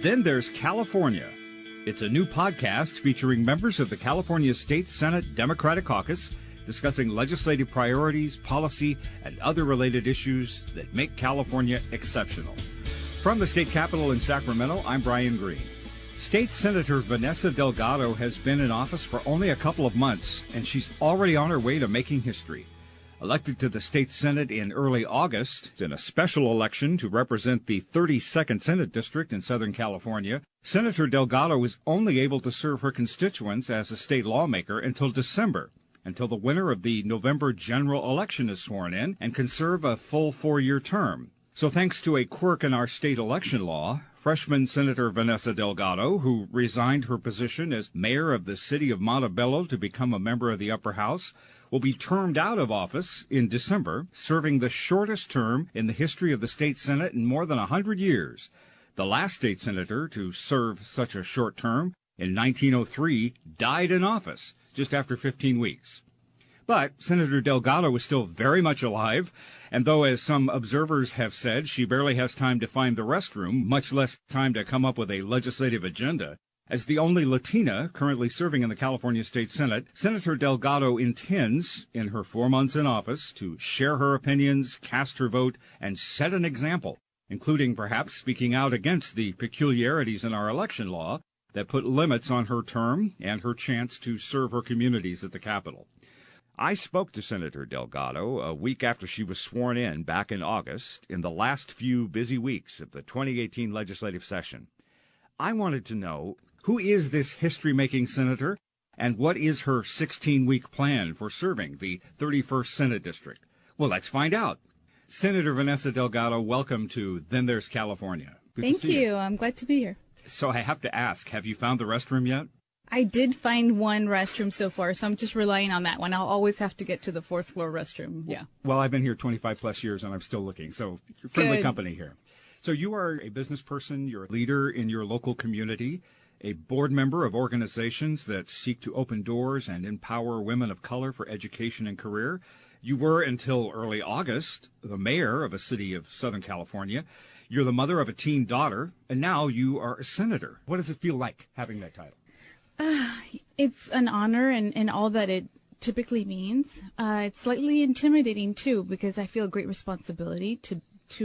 Then There's California. It's a new podcast featuring members of the California State Senate Democratic Caucus discussing legislative priorities, policy, and other related issues that make California exceptional. From the state capitol in Sacramento, I'm Brian Green. State Senator Vanessa Delgado has been in office for only a couple of months, and she's already on her way to making history. Elected to the state Senate in early August, in a special election to represent the 32nd Senate District in Southern California, Senator Delgado is only able to serve her constituents as a state lawmaker until December, until the winner of the November general election is sworn in and can serve a full 4-year term. So thanks to a quirk in our state election law, freshman Senator Vanessa Delgado, who resigned her position as mayor of the city of Montebello to become a member of the upper house, will be termed out of office in December, serving the shortest term in the history of the state Senate in more than 100 years. The last state senator to serve such a short term, in 1903, died in office just after 15 weeks. But Senator Delgado is still very much alive, and though, as some observers have said, she barely has time to find the restroom, much less time to come up with a legislative agenda, as the only Latina currently serving in the California State Senate, Senator Delgado intends, in her 4 months in office, to share her opinions, cast her vote, and set an example, including perhaps speaking out against the peculiarities in our election law that put limits on her term and her chance to serve her communities at the Capitol. I spoke to Senator Delgado a week after she was sworn in back in August, in the last few busy weeks of the 2018 legislative session. I wanted to know, who is this history-making senator, and what is her 16-week plan for serving the 31st Senate District? Well, let's find out. Senator Vanessa Delgado, welcome to Then There's California. Good Thank you. I'm glad to be here. So I have to ask, have you found the restroom yet? I did find one restroom so far, so I'm just relying on that one. I'll always have to get to the 4th floor restroom. Yeah. Well, I've been here 25 plus years and I'm still looking, so you're friendly company here. So you are a business person, you're a leader in your local community, a board member of organizations that seek to open doors and empower women of color for education and career. You were, until early August, the mayor of a city of Southern California. You're the mother of a teen daughter, and now you are a senator. What does it feel like having that title? It's an honor and all that it typically means. It's slightly intimidating, too, because I feel a great responsibility to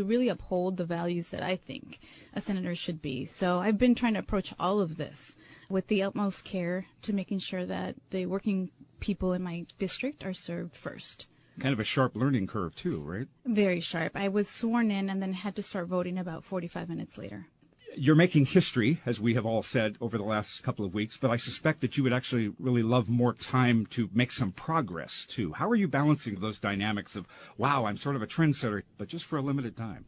really uphold the values that I think a senator should be. So I've been trying to approach all of this with the utmost care to making sure that the working people in my district are served first. Kind of a sharp learning curve, too, right? Very sharp. I was sworn in and then had to start voting about 45 minutes later. You're making history, as we have all said over the last couple of weeks, but I suspect that you would actually really love more time to make some progress, too. How are you balancing those dynamics of, wow, I'm sort of a trendsetter, but just for a limited time?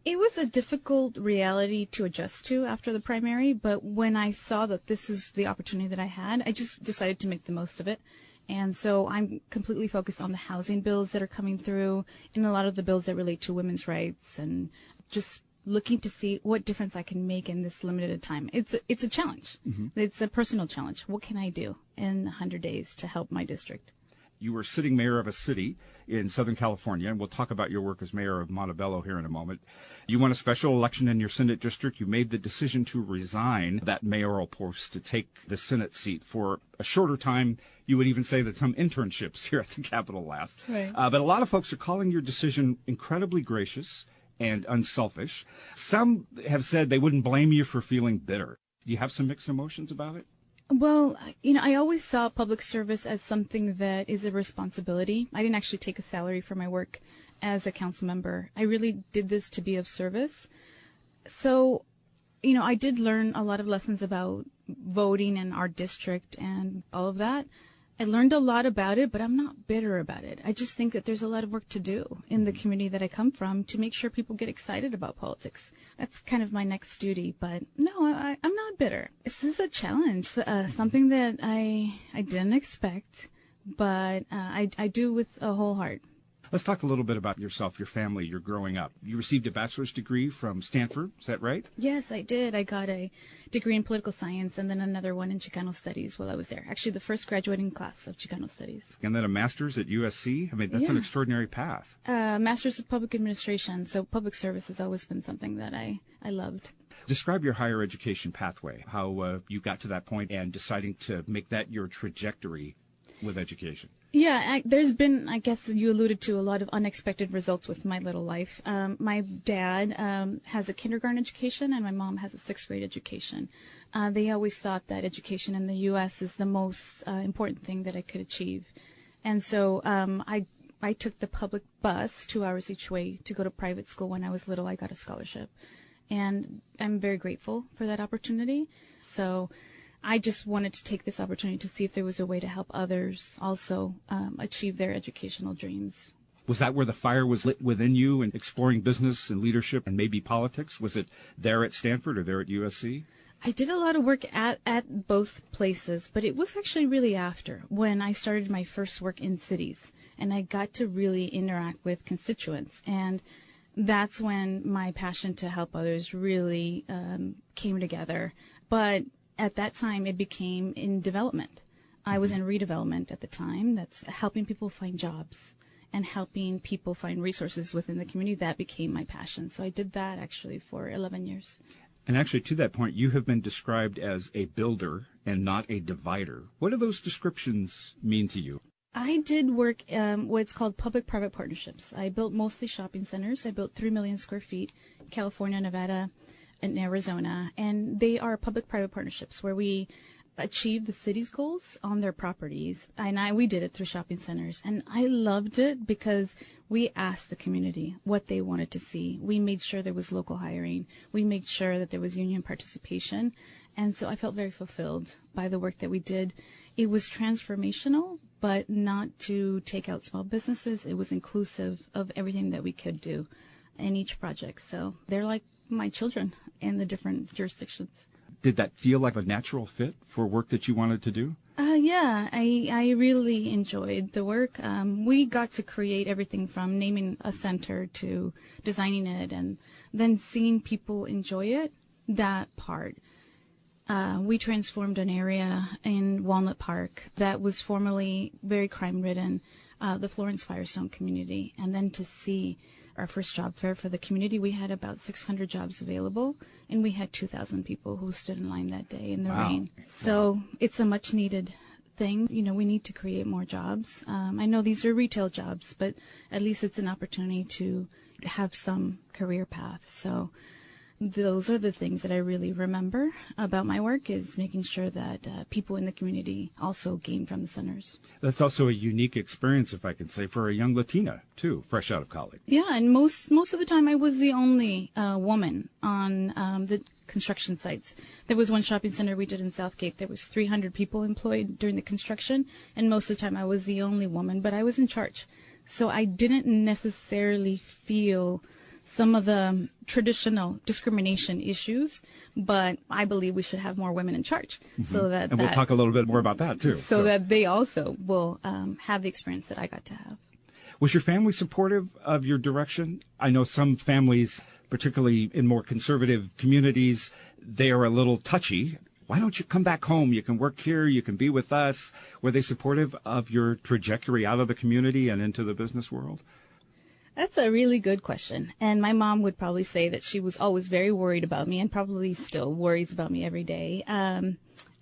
It was a difficult reality to adjust to after the primary, but when I saw that this is the opportunity that I had, I just decided to make the most of it. And so I'm completely focused on the housing bills that are coming through and a lot of the bills that relate to women's rights and just looking to see what difference I can make in this limited time. It's a challenge. Mm-hmm. It's a personal challenge. What can I do in 100 days to help my district? You were sitting mayor of a city in Southern California, and we'll talk about your work as mayor of Montebello here in a moment. You won a special election in your Senate district. You made the decision to resign that mayoral post to take the Senate seat for a shorter time. You would even say that some internships here at the Capitol last. Right. But a lot of folks are calling your decision incredibly gracious and unselfish. Some have said they wouldn't blame you for feeling bitter. Do you have some mixed emotions about it? Well, I always saw public service as something that is a responsibility. I didn't actually take a salary for my work as a council member. I really did this to be of service. So, I did learn a lot of lessons about voting in our district and all of that. I learned a lot about it, but I'm not bitter about it. I just think that there's a lot of work to do in the community that I come from to make sure people get excited about politics. That's kind of my next duty, but no, I'm not bitter. This is a challenge, something that I didn't expect, but I do with a whole heart. Let's talk a little bit about yourself, your family, your growing up. You received a bachelor's degree from Stanford, is that right? Yes, I did. I got a degree in political science and then another one in Chicano studies while I was there. Actually, the first graduating class of Chicano studies. And then a master's at USC? I mean, that's an extraordinary path. Master's of public administration, so public service has always been something that I loved. Describe your higher education pathway, how you got to that point and deciding to make that your trajectory with education. Yeah, there's been, I guess you alluded to, a lot of unexpected results with my little life. My dad has a kindergarten education and my mom has a sixth grade education. They always thought that education in the U.S. is the most important thing that I could achieve. And so I took the public bus 2 hours each way to go to private school. When I was little, I got a scholarship. And I'm very grateful for that opportunity. So I just wanted to take this opportunity to see if there was a way to help others also achieve their educational dreams. Was that where the fire was lit within you in exploring business and leadership and maybe politics? Was it there at Stanford or there at USC? I did a lot of work at both places, but it was actually really after when I started my first work in cities and I got to really interact with constituents. And that's when my passion to help others really came together. But at that time, it became in development. I was in redevelopment at the time. That's helping people find jobs and helping people find resources within the community. That became my passion. So I did that actually for 11 years. And actually, to that point, you have been described as a builder and not a divider. What do those descriptions mean to you? I did work what's called public-private partnerships. I built mostly shopping centers. I built 3 million square feet in California, Nevada, and Arizona. And they are public-private partnerships where we achieve the city's goals on their properties. And we did it through shopping centers. And I loved it because we asked the community what they wanted to see. We made sure there was local hiring. We made sure that there was union participation. And so I felt very fulfilled by the work that we did. It was transformational, but not to take out small businesses. It was inclusive of everything that we could do in each project. So they're like my children in the different jurisdictions. Did that feel like a natural fit for work that you wanted to do? Yeah, I really enjoyed the work. We got to create everything from naming a center to designing it and then seeing people enjoy it, that part. We transformed an area in Walnut Park that was formerly very crime-ridden, the Florence Firestone community. And then to see our first job fair for the community, we had about 600 jobs available, and we had 2,000 people who stood in line that day in the rain. So it's a much-needed thing. You know, we need to create more jobs. I know these are retail jobs, but at least it's an opportunity to have some career path. So those are the things that I really remember about my work, is making sure that people in the community also gain from the centers. That's also a unique experience, if I can say, for a young Latina, too, fresh out of college. Yeah, and most of the time I was the only woman on the construction sites. There was one shopping center we did in Southgate. There was 300 people employed during the construction, and most of the time I was the only woman, but I was in charge. So I didn't necessarily feel some of the traditional discrimination issues, but I believe we should have more women in charge, so that and we'll talk a little bit more about that too. So that they also will have the experience that I got to have. Was your family supportive of your direction? I know some families, particularly in more conservative communities, they are a little touchy. Why don't you come back home? You can work here. You can be with us. Were they supportive of your trajectory out of the community and into the business world? That's a really good question. And my mom would probably say that she was always very worried about me and probably still worries about me every day.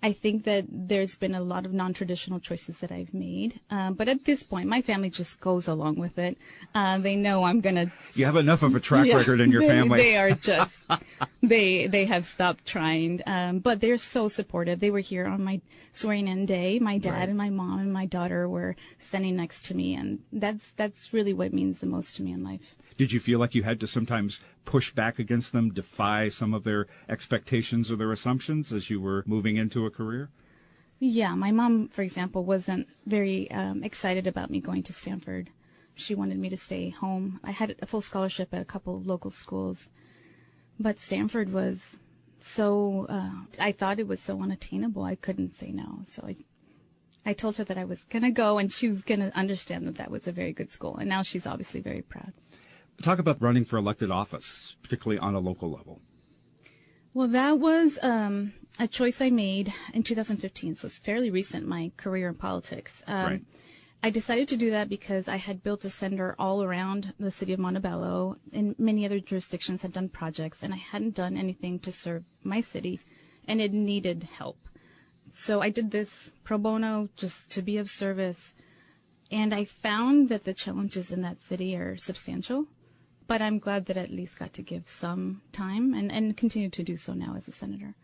I think that there's been a lot of non-traditional choices that I've made. But at this point, my family just goes along with it. They know I'm going to... You have enough of a track record in your family. They are just... they have stopped trying. But they're so supportive. They were here on my swearing-in day. My dad and my mom and my daughter were standing next to me. And that's really what means the most to me in life. Did you feel like you had to sometimes push back against them, defy some of their expectations or their assumptions as you were moving into a career? Yeah, my mom, for example, wasn't very excited about me going to Stanford. She wanted me to stay home. I had a full scholarship at a couple local schools, but Stanford was so, I thought it was so unattainable, I couldn't say no. So I told her that I was going to go, and she was going to understand that that was a very good school. And now she's obviously very proud. Talk about running for elected office, particularly on a local level. Well, that was a choice I made in 2015, so it's fairly recent, my career in politics. Right. I decided to do that because I had built a center all around the city of Montebello, and many other jurisdictions had done projects, and I hadn't done anything to serve my city, and it needed help. So I did this pro bono just to be of service, and I found that the challenges in that city are substantial, but I'm glad that I at least got to give some time and continue to do so now as a senator.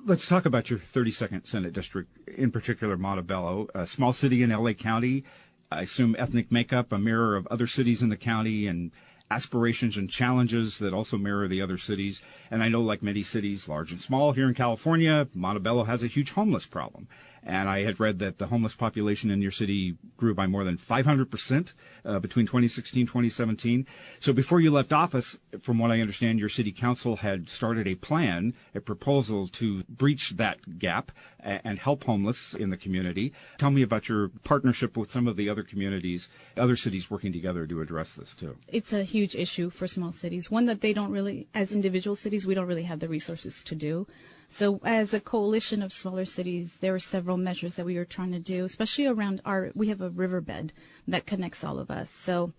Let's talk about your 32nd Senate District, in particular Montebello, a small city in L.A. County. I assume ethnic makeup, a mirror of other cities in the county, and aspirations and challenges that also mirror the other cities. And I know, like many cities, large and small, here in California, Montebello has a huge homeless problem. And I had read that the homeless population in your city grew by more than 500% between 2016 and 2017. So before you left office, from what I understand, your city council had started a plan, a proposal to breach that gap and help homeless in the community. Tell me about your partnership with some of the other communities, other cities working together to address this too. It's a huge issue for small cities, one that they don't really, as individual cities, we don't really have the resources to do. So as a coalition of smaller cities, there were several measures that we were trying to do, especially around we have a riverbed that connects all of us. So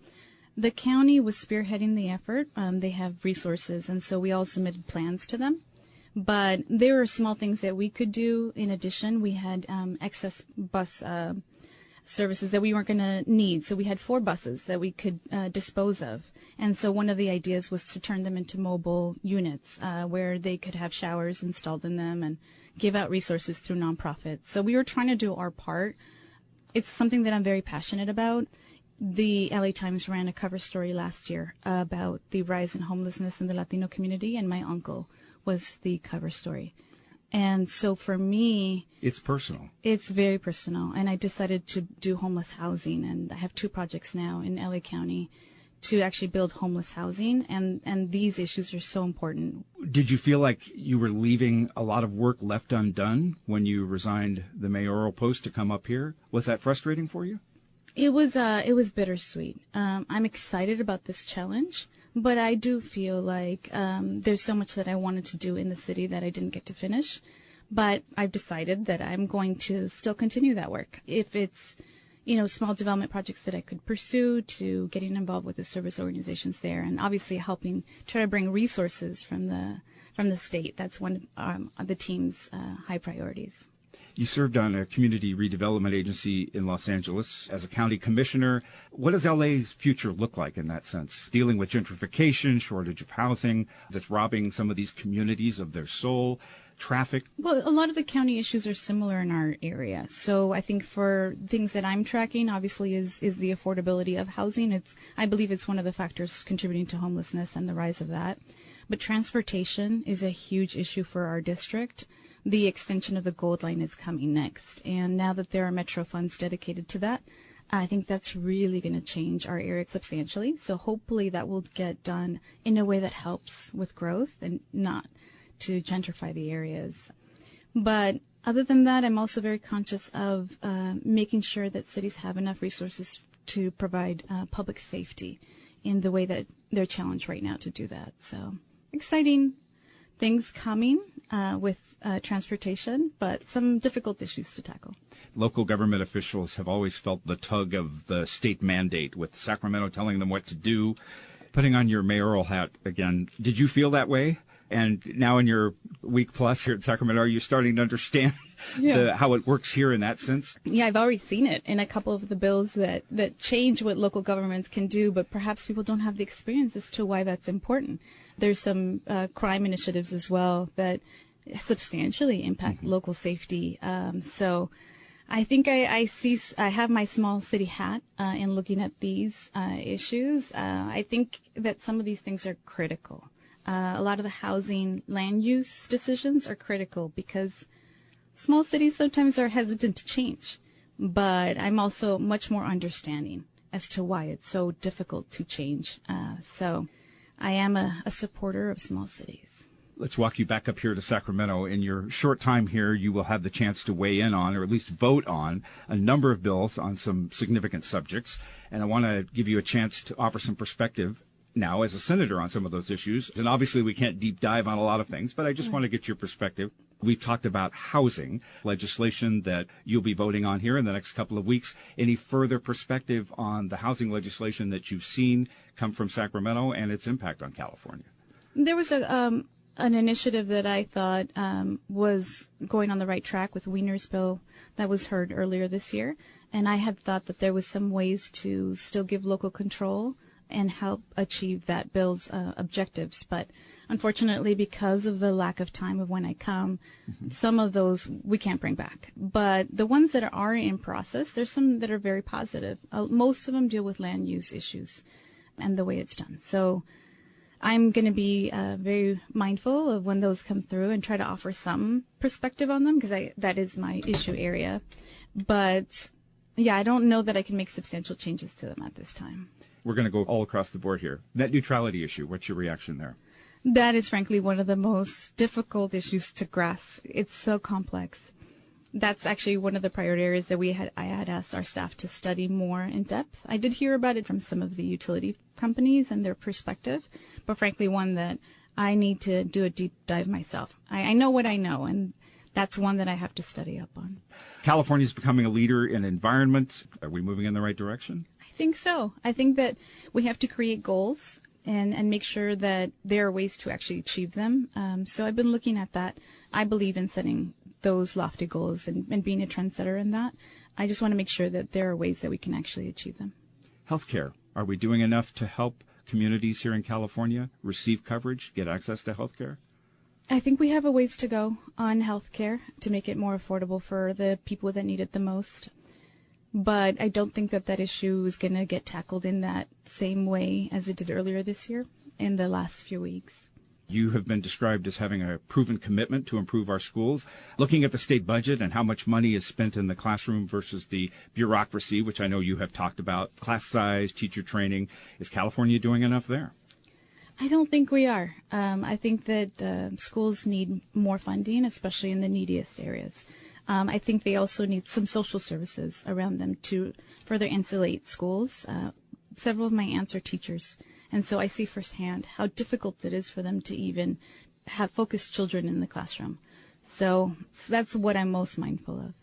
the county was spearheading the effort. They have resources, and so we all submitted plans to them. But there were small things that we could do. In addition, we had excess bus services that we weren't going to need. So we had 4 buses that we could dispose of. And so one of the ideas was to turn them into mobile units where they could have showers installed in them and give out resources through nonprofits. So we were trying to do our part. It's something that I'm very passionate about. The LA Times ran a cover story last year about the rise in homelessness in the Latino community, and my uncle was the cover story. And so for me, it's personal. It's very personal. And I decided to do homeless housing. And I have 2 projects now in LA County to actually build homeless housing. And these issues are so important. Did you feel like you were leaving a lot of work left undone when you resigned the mayoral post to come up here? Was that frustrating for you? It was bittersweet. I'm excited about this challenge. But I do feel like there's so much that I wanted to do in the city that I didn't get to finish. But I've decided that I'm going to still continue that work. If it's, small development projects that I could pursue, to getting involved with the service organizations there, and obviously helping try to bring resources from the state. That's one of the team's high priorities. You served on a community redevelopment agency in Los Angeles as a county commissioner. What does LA's future look like in that sense? Dealing with gentrification, shortage of housing that's robbing some of these communities of their soul, traffic? Well, a lot of the county issues are similar in our area. So I think for things that I'm tracking, obviously, is the affordability of housing. I believe it's one of the factors contributing to homelessness and the rise of that. But transportation is a huge issue for our district. The extension of the Gold Line is coming next. And now that there are Metro funds dedicated to that, I think that's really going to change our area substantially. So hopefully that will get done in a way that helps with growth and not to gentrify the areas. But other than that, I'm also very conscious of making sure that cities have enough resources to provide public safety in the way that they're challenged right now to do that. So exciting things coming with transportation, but some difficult issues to tackle. Local government officials have always felt the tug of the state mandate, with Sacramento telling them what to do. Putting on your mayoral hat again, did you feel that way? And now in your week plus here at Sacramento, are you starting to understand how it works here in that sense? Yeah, I've already seen it in a couple of the bills that change what local governments can do, but perhaps people don't have the experience as to why that's important. There's some crime initiatives as well that substantially impact local safety. So I think I have my small city hat in looking at these issues. I think that some of these things are critical. A lot of the housing land use decisions are critical because small cities sometimes are hesitant to change. But I'm also much more understanding as to why it's so difficult to change. So I am a supporter of small cities. Let's walk you back up here to Sacramento. In your short time here, you will have the chance to weigh in on, or at least vote on, a number of bills on some significant subjects. And I want to give you a chance to offer some perspective now as a senator on some of those issues. And obviously we can't deep dive on a lot of things, but I just want to get your perspective. We've talked about housing legislation that you'll be voting on here in the next couple of weeks. Any further perspective on the housing legislation that you've seen come from Sacramento and its impact on California? There was an initiative that I thought was going on the right track with Wiener's bill that was heard earlier this year. And I had thought that there was some ways to still give local control and help achieve that bill's objectives. But unfortunately, because of the lack of time of when I come, some of those we can't bring back. But the ones that are in process, there's some that are very positive. Most of them deal with land use issues and the way it's done. So I'm going to be very mindful of when those come through and try to offer some perspective on them because that is my issue area. But yeah, I don't know that I can make substantial changes to them at this time. We're going to go all across the board here. Net neutrality issue. What's your reaction there? That is frankly one of the most difficult issues to grasp. It's so complex. That's actually one of the priority areas that I had asked our staff to study more in depth. I did hear about it from some of the utility companies and their perspective, but frankly one that I need to do a deep dive myself. I know what I know, and that's one that I have to study up on. California is becoming a leader in environment. Are we moving in the right direction? I think so. I think that we have to create goals and make sure that there are ways to actually achieve them. So I've been looking at that. I believe in setting those lofty goals and being a trendsetter in that. I just want to make sure that there are ways that we can actually achieve them. Healthcare. Are we doing enough to help communities here in California receive coverage, get access to healthcare? I think we have a ways to go on healthcare to make it more affordable for the people that need it the most. But I don't think that issue is going to get tackled in that same way as it did earlier this year in the last few weeks. You have been described as having a proven commitment to improve our schools. Looking at the state budget and how much money is spent in the classroom versus the bureaucracy, which I know you have talked about, class size, teacher training, is California doing enough there? I don't think we are. I think that schools need more funding, especially in the neediest areas. I think they also need some social services around them to further insulate schools. Several of my aunts are teachers, and so I see firsthand how difficult it is for them to even have focused children in the classroom. So that's what I'm most mindful of.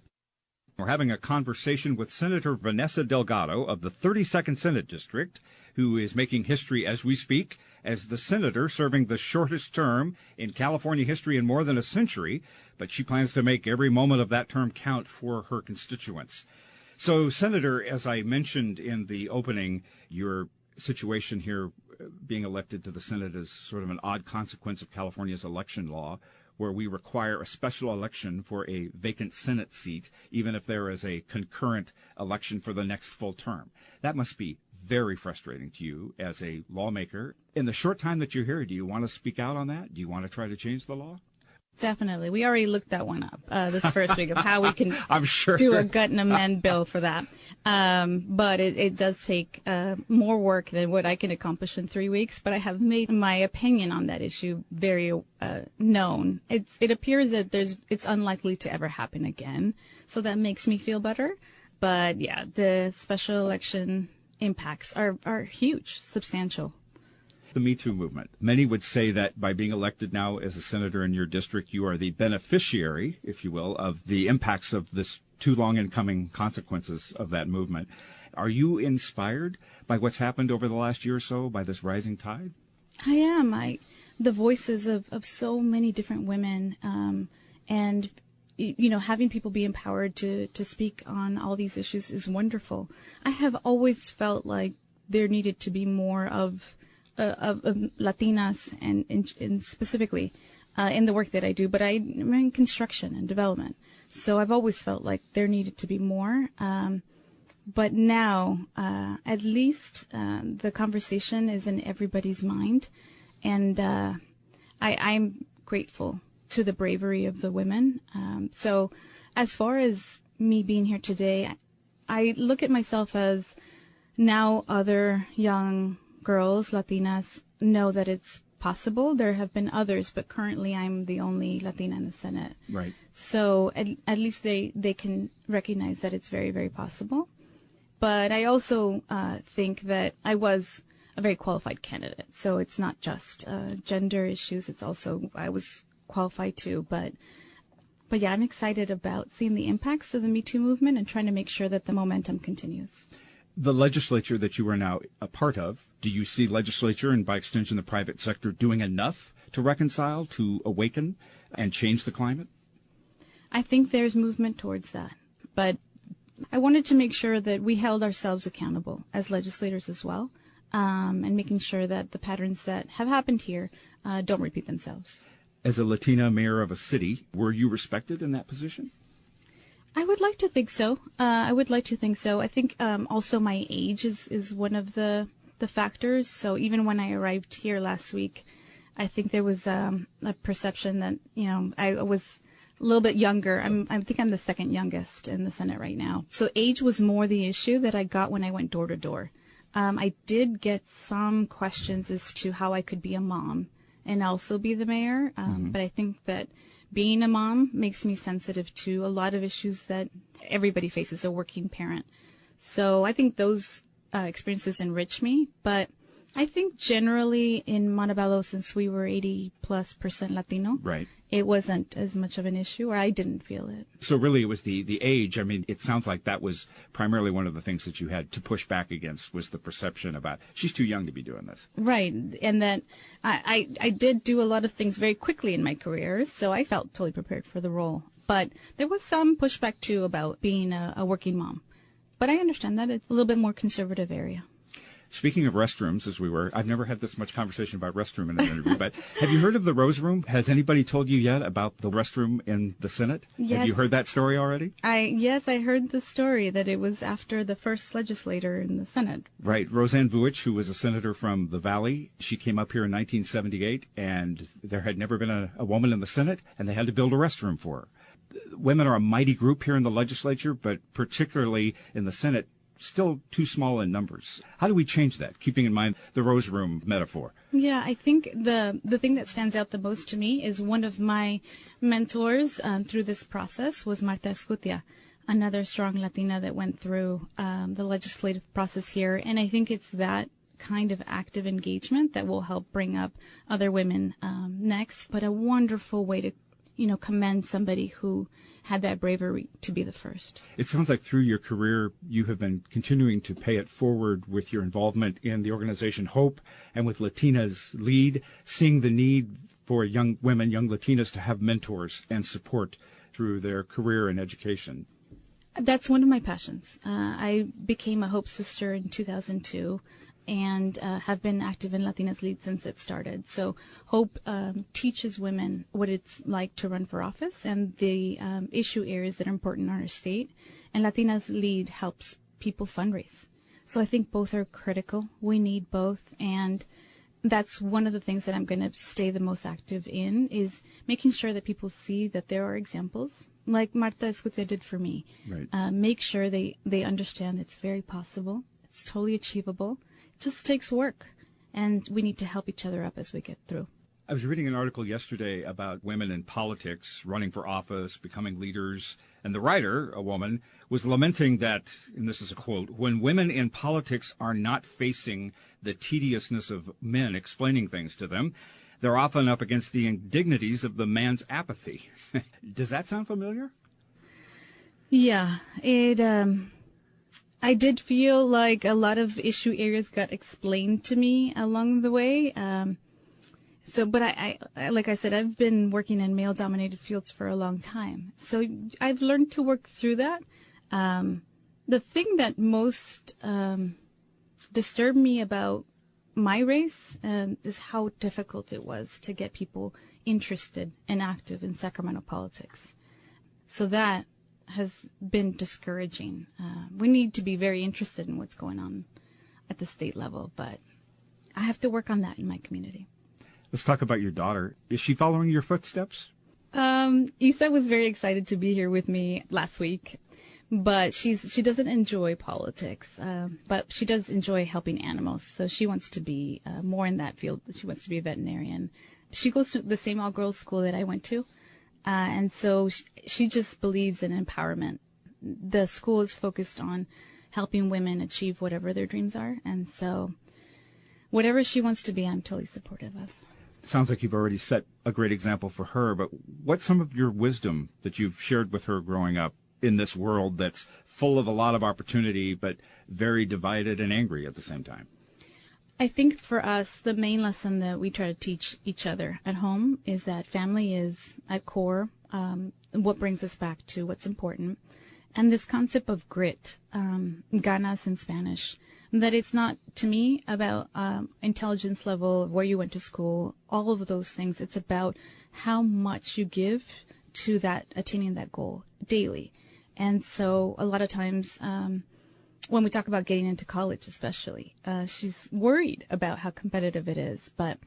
We're having a conversation with Senator Vanessa Delgado of the 32nd Senate District, who is making history as we speak as the senator serving the shortest term in California history in more than a century, but she plans to make every moment of that term count for her constituents. So, Senator, as I mentioned in the opening, your situation here being elected to the Senate is sort of an odd consequence of California's election law, where we require a special election for a vacant Senate seat, even if there is a concurrent election for the next full term. That must be very frustrating to you as a lawmaker. In the short time that you're here, do you want to speak out on that? Do you want to try to change the law? Definitely. We already looked that one up this first week of how we can I'm sure. do a gut and amend bill for that. But it does take more work than what I can accomplish in 3 weeks. But I have made my opinion on that issue very known. It appears that it's unlikely to ever happen again. So that makes me feel better. But yeah, the special election impacts are huge, substantial. The Me Too movement. Many would say that by being elected now as a senator in your district, you are the beneficiary, if you will, of the impacts of this too long in coming consequences of that movement. Are you inspired by what's happened over the last year or so, by this rising tide? I am. The voices of so many different women, and having people be empowered to speak on all these issues is wonderful. I have always felt like there needed to be more of Latinas and specifically in the work that I do, but I'm in construction and development. So I've always felt like there needed to be more. But now, at least the conversation is in everybody's mind. And I'm grateful to the bravery of the women. So as far as me being here today, I look at myself as now other young girls, Latinas, know that it's possible. There have been others, but currently I'm the only Latina in the Senate. Right. So at least they can recognize that it's very, very possible. But I also think that I was a very qualified candidate. So it's not just gender issues. It's also I was qualified too. But But yeah, I'm excited about seeing the impacts of the Me Too movement and trying to make sure that the momentum continues. The legislature that you are now a part of, do you see legislature and by extension the private sector doing enough to reconcile, to awaken, and change the climate? I think there's movement towards that. But I wanted to make sure that we held ourselves accountable as legislators as well, and making sure that the patterns that have happened here don't repeat themselves. As a Latina mayor of a city, were you respected in that position? I would like to think so. I think also my age is one of the factors. So even when I arrived here last week, I think there was a perception that, I was a little bit younger. I think I'm the second youngest in the Senate right now. So age was more the issue that I got when I went door to door. I did get some questions as to how I could be a mom and also be the mayor. But I think that being a mom makes me sensitive to a lot of issues that everybody faces, a working parent. So I think those experiences enrich me. But I think generally in Montebello, since we were 80+% Latino, right, it wasn't as much of an issue, or I didn't feel it. So really it was the age. I mean, it sounds like that was primarily one of the things that you had to push back against, was the perception about she's too young to be doing this. Right. And that I did do a lot of things very quickly in my career, so I felt totally prepared for the role. But there was some pushback, too, about being a working mom. But I understand that it's a little bit more conservative area. Speaking of restrooms, I've never had this much conversation about restroom in an interview, but have you heard of the Rose Room? Has anybody told you yet about the restroom in the Senate? Yes. Have you heard that story already? Yes, I heard the story that it was after the first legislator in the Senate. Right. Roseanne Vuich, who was a senator from the Valley, she came up here in 1978, and there had never been a woman in the Senate, and they had to build a restroom for her. Women are a mighty group here in the legislature, but particularly in the Senate, still too small in numbers. How do we change that, keeping in mind the Rose Room metaphor? Yeah, I think the thing that stands out the most to me is one of my mentors through this process was Marta Escutia, another strong Latina that went through the legislative process here. And I think it's that kind of active engagement that will help bring up other women next, but a wonderful way to commend somebody who had that bravery to be the first. It sounds like through your career, you have been continuing to pay it forward with your involvement in the organization HOPE and with Latinas Lead, seeing the need for young women, young Latinas to have mentors and support through their career and education. That's one of my passions. I became a HOPE sister in 2002. And have been active in Latinas Lead since it started. So HOPE teaches women what it's like to run for office and the issue areas that are important in our state. And Latinas Lead helps people fundraise. So I think both are critical. We need both. And that's one of the things that I'm going to stay the most active in, is making sure that people see that there are examples like Marta Escutia did for me. Right. Make sure they understand it's very possible. It's totally achievable. Just takes work, and we need to help each other up as we get through. I was reading an article yesterday about women in politics, running for office, becoming leaders, and the writer, a woman, was lamenting that, and this is a quote, when women in politics are not facing the tediousness of men explaining things to them, they're often up against the indignities of the man's apathy. Does that sound familiar? Yeah, I did feel like a lot of issue areas got explained to me along the way. But I, like I said, I've been working in male-dominated fields for a long time. So I've learned to work through that. The thing that most disturbed me about my race is how difficult it was to get people interested and active in Sacramento politics. So that has been discouraging. We need to be very interested in what's going on at the state level, but I have to work on that in my community. Let's talk about your daughter. Is she following your footsteps? Isa was very excited to be here with me last week, but she doesn't enjoy politics, but she does enjoy helping animals, so she wants to be more in that field. She wants to be a veterinarian. She goes to the same all-girls school that I went to. And so she just believes in empowerment. The school is focused on helping women achieve whatever their dreams are. And so whatever she wants to be, I'm totally supportive of. Sounds like you've already set a great example for her, but what's some of your wisdom that you've shared with her growing up in this world that's full of a lot of opportunity, but very divided and angry at the same time? I think for us, the main lesson that we try to teach each other at home is that family is at core what brings us back to what's important. And this concept of grit, ganas in Spanish, that it's not, to me, about intelligence level, where you went to school, all of those things. It's about how much you give to that, attaining that goal daily. And so a lot of times when we talk about getting into college especially, she's worried about how competitive it is. But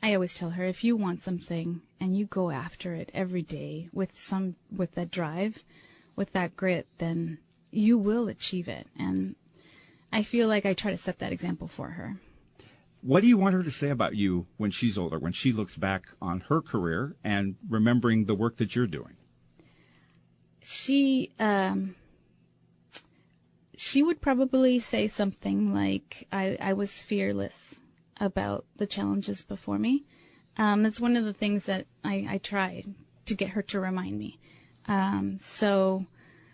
I always tell her, if you want something and you go after it every day with that drive, with that grit, then you will achieve it. And I feel like I try to set that example for her. What do you want her to say about you when she's older, when she looks back on her career and remembering the work that you're doing? She would probably say something like, I was fearless about the challenges before me. It's one of the things that I tried to get her to remind me. So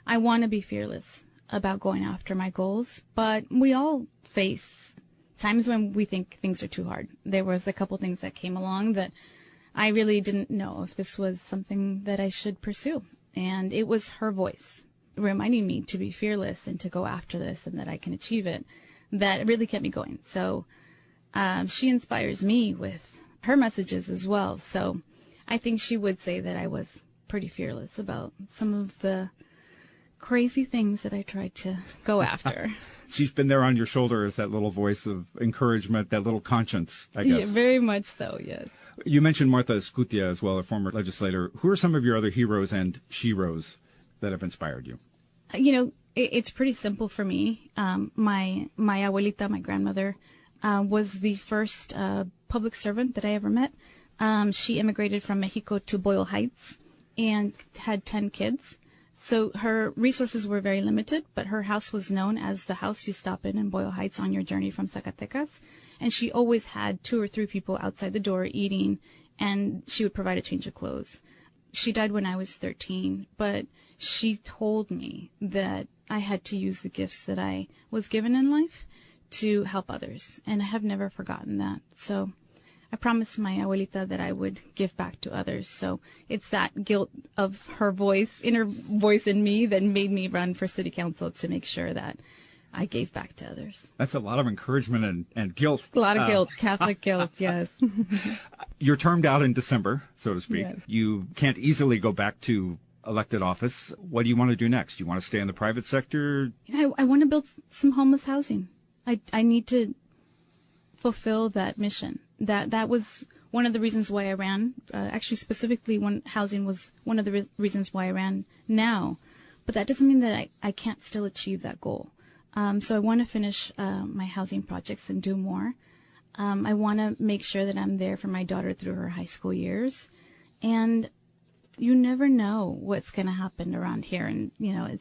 I want to be fearless about going after my goals, but we all face times when we think things are too hard. There was a couple things that came along that I really didn't know if this was something that I should pursue. And it was her voice reminding me to be fearless and to go after this and that I can achieve it that really kept me going. So she inspires me with her messages as well. So I think she would say that I was pretty fearless about some of the crazy things that I tried to go after. She's been there on your shoulder as that little voice of encouragement, that little conscience, I guess. Yeah, very much so, yes. You mentioned Martha Escutia as well, a former legislator. Who are some of your other heroes and sheroes that have inspired you? You know, it's pretty simple for me. My abuelita, my grandmother, was the first public servant that I ever met. She immigrated from Mexico to Boyle Heights and had 10 kids. So her resources were very limited, but her house was known as the house you stop in Boyle Heights on your journey from Zacatecas. And she always had 2 or 3 people outside the door eating, and she would provide a change of clothes. She died when I was 13, but she told me that I had to use the gifts that I was given in life to help others, and I have never forgotten that. So I promised my abuelita that I would give back to others. So it's that guilt of her voice, inner voice in me, that made me run for city council to make sure that I gave back to others. That's a lot of encouragement and guilt. A lot of guilt, Catholic guilt, yes. You're termed out in December, so to speak. Yes. You can't easily go back to elected office. What do you want to do next? Do you want to stay in the private sector? I want to build some homeless housing. I need to fulfill that mission. That was one of the reasons why I ran. Actually, specifically, housing was one of the reasons why I ran now. But that doesn't mean that I can't still achieve that goal. So I want to finish my housing projects and do more. I want to make sure that I'm there for my daughter through her high school years. And you never know what's going to happen around here in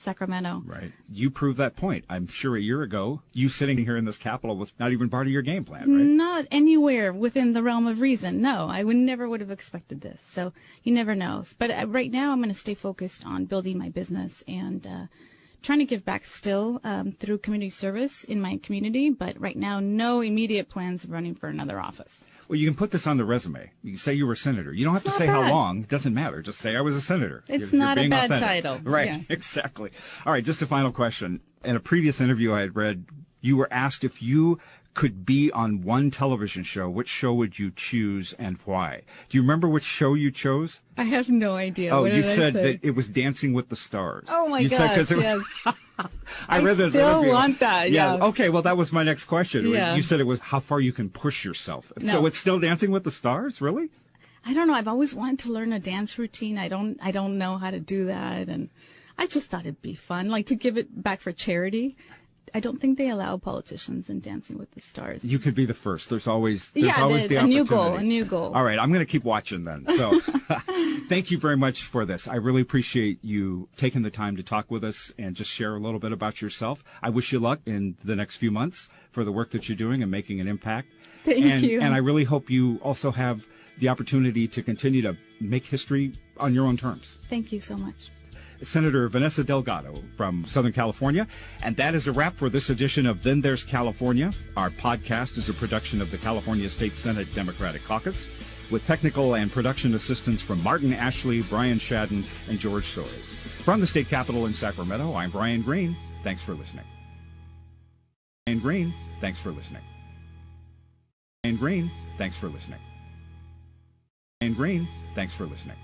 Sacramento. Right. You proved that point. I'm sure a year ago, you sitting here in this Capitol was not even part of your game plan, right? Not anywhere within the realm of reason. No, I never would have expected this. So you never know. But right now, I'm going to stay focused on building my business and trying to give back still through community service in my community. But right now, no immediate plans of running for another office. Well, you can put this on the resume. You can say you were a senator. You don't have to say bad. how long. It doesn't matter. Just say I was a senator. It's You're not a being bad authentic. title. Right, Yeah. Exactly. All right, just a final question. In a previous interview I had read, you were asked if you could be on one television show, which show would you choose and why? Do you remember which show you chose? I have no idea. Oh, What you did I said say? that it was Dancing with the Stars. Oh my You said- gosh! 'cause it was- Yes. I read this still interview. want that, yeah. Okay, well, that was my next question. Yeah. You said it was how far you can push yourself. No. So it's still Dancing with the Stars, really? I don't know. I've always wanted to learn a dance routine. I don't know how to do that, and I just thought it'd be fun, like to give it back for charity. I don't think they allow politicians in Dancing with the Stars. You could be the first. There's always the a opportunity. new goal. All right, I'm going to keep watching then. So thank you very much for this. I really appreciate you taking the time to talk with us and just share a little bit about yourself. I wish you luck in the next few months for the work that you're doing and making an impact. Thank you. And I really hope you also have the opportunity to continue to make history on your own terms. Thank you so much. Senator Vanessa Delgado from Southern California. And that is a wrap for this edition of Then There's California. Our podcast is a production of the California State Senate Democratic Caucus, with technical and production assistance from Martin Ashley, Brian Shadden, and George Soares. From the state capitol in Sacramento, I'm Brian Green. Thanks for listening. Brian Green, thanks for listening. Brian Green, thanks for listening. Brian Green, thanks for listening.